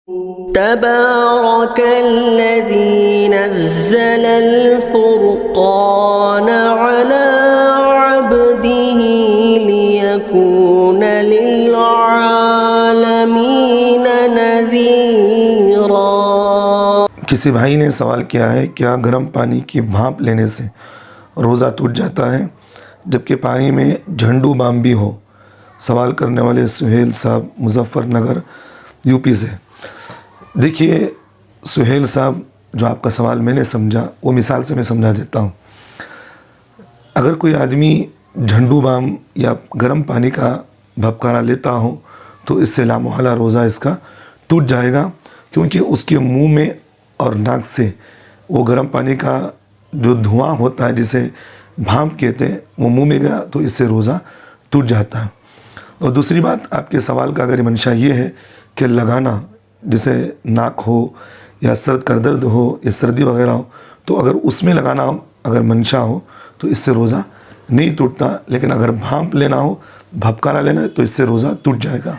तबारकल्लज़ी नज़्ज़लल फ़ुरक़ान अला अब्दिही लियकून लिलआलमीन नज़ीरा। किसी भाई ने सवाल किया है, क्या गर्म पानी की भाप लेने से रोज़ा टूट जाता है जबकि पानी में झंडू बाम भी हो? सवाल करने वाले सुहेल साहब मुजफ्फरनगर यूपी से। देखिए सुहेल साहब, जो आपका सवाल मैंने समझा वो मिसाल से मैं समझा देता हूँ। अगर कोई आदमी झंडू बाम या गर्म पानी का भपकारा लेता हो तो इससे लामोहला रोज़ा इसका टूट जाएगा, क्योंकि उसके मुंह में और नाक से वो गर्म पानी का जो धुआं होता है, जिसे भाप कहते हैं, वो मुंह में गया तो इससे रोज़ा टूट जाता है। और दूसरी बात, आपके सवाल का अगर मंशा ये है कि लगाना, जैसे नाक हो या सर का दर्द हो या सर्दी वगैरह हो, तो अगर उसमें लगाना अगर मंशा हो तो इससे रोज़ा नहीं टूटता। लेकिन अगर भाप लेना हो, भपकारा लेना है, तो इससे रोज़ा टूट जाएगा।